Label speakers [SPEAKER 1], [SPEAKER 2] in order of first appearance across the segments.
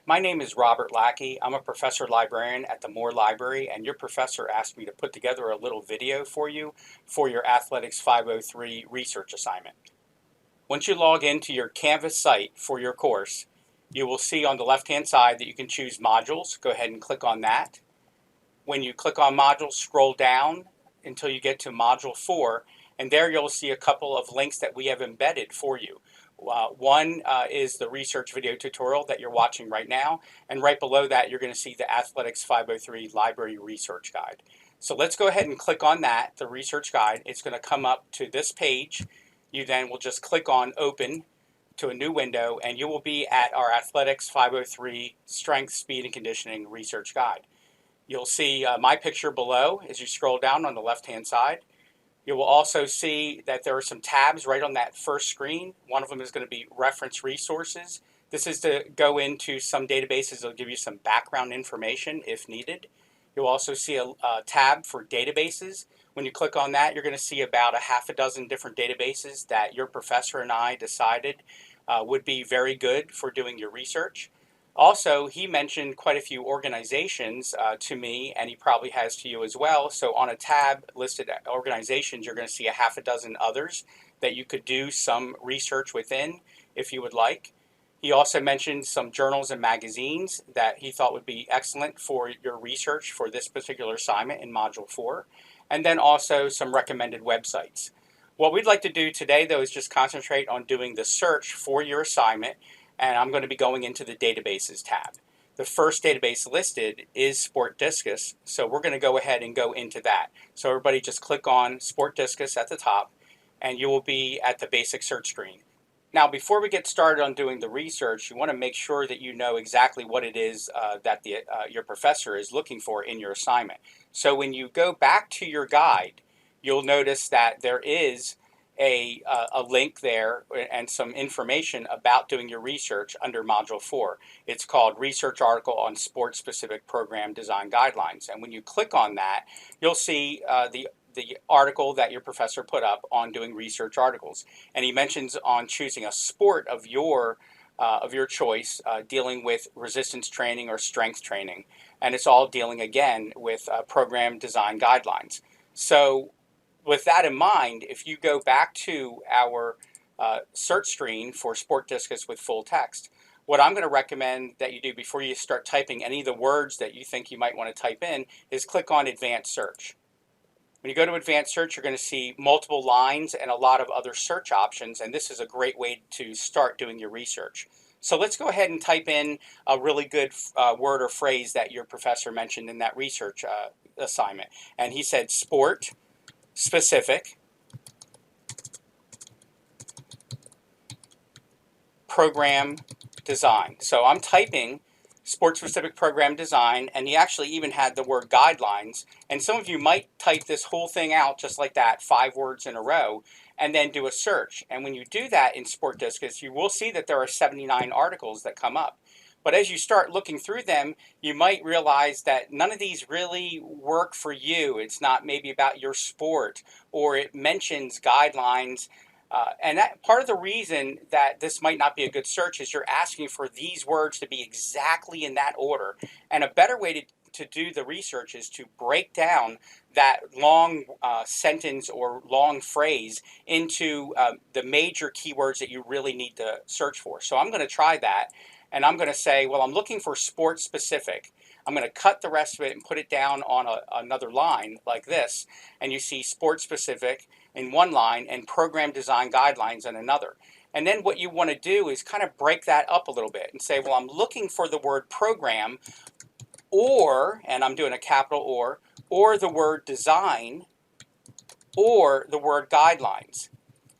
[SPEAKER 1] My name is Robert Lackie. I'm a professor librarian at the Moore Library, and your professor asked me to put together a little video for you for your Athletics 503 research assignment. Once you log into your Canvas site for your course, you will see on the left-hand side that you can choose modules. Go ahead and click on that. When you click on modules, scroll down until you get to module 4, and there you'll see a couple of links that we have embedded for you. One is the research video tutorial that you're watching right now, and right below that you're going to see the Athletics 503 Library Research Guide. So let's go ahead and click on that, the research guide. It's going to come up to this page. You then will just click on Open to a new window, and you will be at our Athletics 503 Strength, Speed, and Conditioning Research Guide. You'll see my picture below as you scroll down on the left-hand side. You will also see that there are some tabs right on that first screen. One of them is going to be Reference Resources. This is to go into some databases that will give you some background information if needed. You'll also see a tab for databases. When you click on that, you're going to see about a half a dozen different databases that your professor and I decided would be very good for doing your research. Also, he mentioned quite a few organizations to me, and he probably has to you as well. So on a tab listed organizations, you're going to see a half a dozen others that you could do some research within if you would like. He also mentioned some journals and magazines that he thought would be excellent for your research for this particular assignment in Module 4, and then also some recommended websites. What we'd like to do today, though, is just concentrate on doing the search for your assignment, and I'm going to be going into the Databases tab. The first database listed is Sport Discus, so we're going to go ahead and go into that. So everybody just click on Sport Discus at the top, and you will be at the basic search screen. Now, before we get started on doing the research, you want to make sure that you know exactly what it is that your professor is looking for in your assignment. So when you go back to your guide, you'll notice that there is a link there and some information about doing your research under Module 4. It's called Research Article on Sport-Specific Program Design Guidelines. And when you click on that, you'll see the article that your professor put up on doing research articles. And he mentions on choosing a sport of your choice, dealing with resistance training or strength training. And it's all dealing, again, with program design guidelines. So with that in mind, if you go back to our search screen for Sport Discus with full text, what I'm going to recommend that you do before you start typing any of the words that you think you might want to type in is click on Advanced Search. When you go to Advanced Search, you're going to see multiple lines and a lot of other search options, and this is a great way to start doing your research. So let's go ahead and type in a really good word or phrase that your professor mentioned in that research assignment. And he said sport specific program design. So I'm typing sport-specific program design, and he actually even had the word guidelines. And some of you might type this whole thing out just like that, 5 words in a row, and then do a search. And when you do that in Sport Discus, you will see that there are 79 articles that come up. But as you start looking through them, you might realize that none of these really work for you. It's not maybe about your sport, or it mentions guidelines. And that part of the reason that this might not be a good search is you're asking for these words to be exactly in that order. And a better way to do the research is to break down that long sentence or long phrase into the major keywords that you really need to search for. So I'm going to try that. And I'm going to say, well, I'm looking for sport specific. I'm going to cut the rest of it and put it down on another line like this. And you see sport specific in one line and program design guidelines in another. And then what you want to do is kind of break that up a little bit and say, well, I'm looking for the word program or, and I'm doing a capital or the word design or the word guidelines.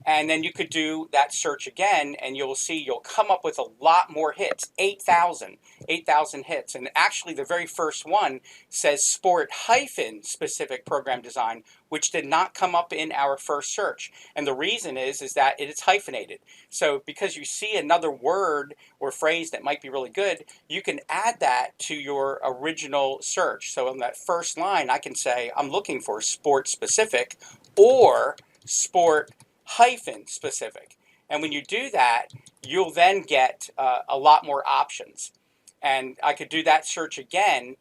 [SPEAKER 1] And then you could do that search again, and you'll see you'll come up with a lot more hits, 8,000 hits. And actually, the very first one says sport-specific program design, which did not come up in our first search. And the reason is that it is hyphenated. So because you see another word or phrase that might be really good, you can add that to your original search. So on that first line, I can say, I'm looking for sport-specific or sport-specific. And when you do that, you'll then get a lot more options. and I could do that search again,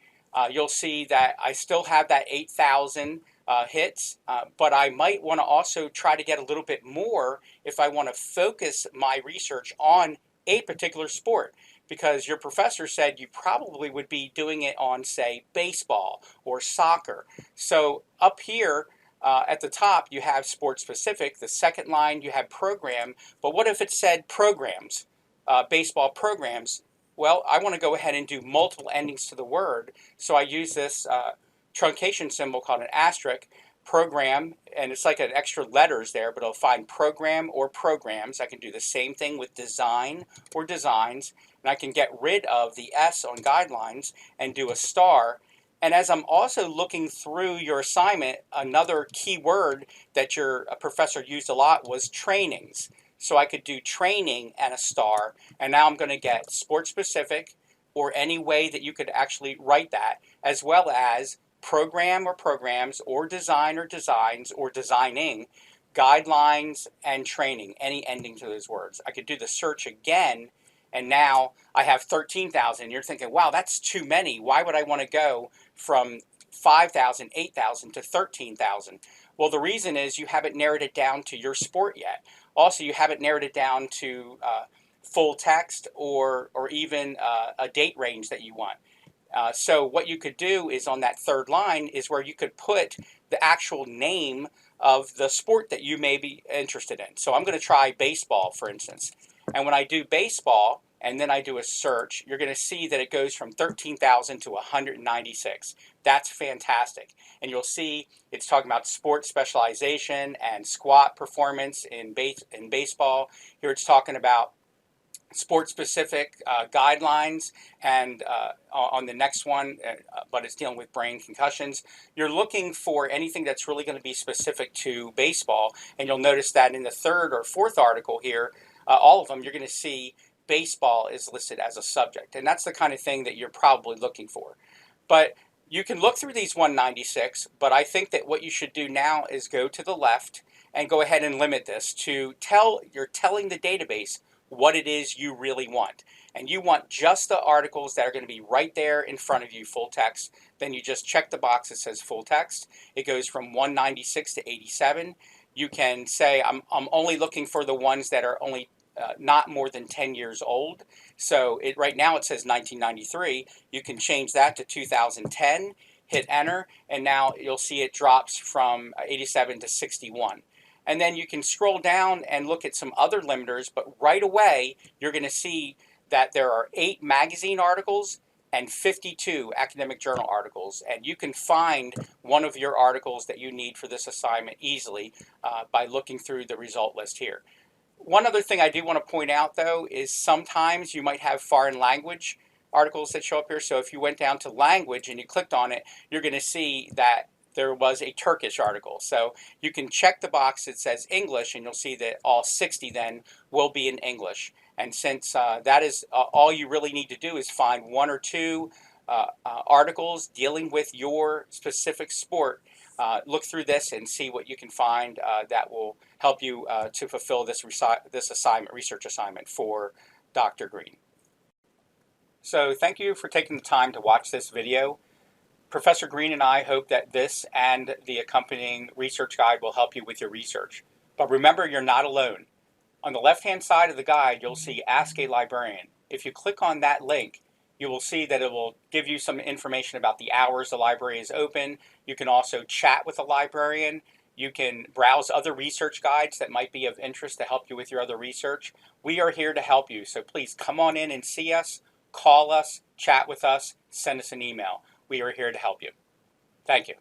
[SPEAKER 1] you'll see that I still have that 8,000 hits, but I might want to also try to get a little bit more if I want to focus my research on a particular sport, because your professor said you probably would be doing it on, say, baseball or soccer. So up here at the top, you have sport specific. The second line, you have program. But what if it said programs, baseball programs? Well, I want to go ahead and do multiple endings to the word. So I use this truncation symbol called an asterisk, program, and it's like an extra letters there, but I'll find program or programs. I can do the same thing with design or designs, and I can get rid of the S on guidelines and do a star. And as I'm also looking through your assignment, another key word that your professor used a lot was trainings. So I could do training and a star, and now I'm going to get sport specific, or any way that you could actually write that, as well as program or programs, or design or designs, or designing, guidelines, and training, any ending to those words. I could do the search again, and now I have 13,000. You're thinking, wow, that's too many. Why would I want to go from 5,000, 8,000 to 13,000? Well, the reason is you haven't narrowed it down to your sport yet. Also, you haven't narrowed it down to full text, or even a date range that you want. So what you could do is on that third line is where you could put the actual name of the sport that you may be interested in. So I'm going to try baseball, for instance. And when I do baseball and then I do a search, you're going to see that it goes from 13,000 to 196. That's fantastic. And you'll see it's talking about sport specialization and squat performance in baseball. Here it's talking about sport-specific guidelines, and on the next one, but it's dealing with brain concussions. You're looking for anything that's really going to be specific to baseball, and you'll notice that in the third or fourth article here, all of them, you're going to see baseball is listed as a subject, and that's the kind of thing that you're probably looking for. But you can look through these 196, but I think that what you should do now is go to the left and go ahead and limit this to you're telling the database what it is you really want. And you want just the articles that are going to be right there in front of you, full text. Then you just check the box that says full text. It goes from 196 to 87. You can say, I'm only looking for the ones that are only not more than 10 years old. So right now it says 1993. You can change that to 2010, hit enter, and now you'll see it drops from 87 to 61. And then you can scroll down and look at some other limiters, but right away you're going to see that there are 8 magazine articles and 52 academic journal articles. And you can find one of your articles that you need for this assignment easily by looking through the result list here. One other thing I do want to point out, though, is sometimes you might have foreign language articles that show up here. So if you went down to language and you clicked on it, you're going to see that there was a Turkish article. So you can check the box that says English, and you'll see that all 60 then will be in English. And since that is all you really need to do is find 1 or 2 articles dealing with your specific sport, look through this and see what you can find that will help you to fulfill this research assignment for Dr. Green. So thank you for taking the time to watch this video. Professor Green and I hope that this and the accompanying research guide will help you with your research. But remember, you're not alone. On the left-hand side of the guide, you'll see Ask a Librarian. If you click on that link, you will see that it will give you some information about the hours the library is open. You can also chat with a librarian. You can browse other research guides that might be of interest to help you with your other research. We are here to help you, so please come on in and see us, call us, chat with us, send us an email. We are here to help you. Thank you.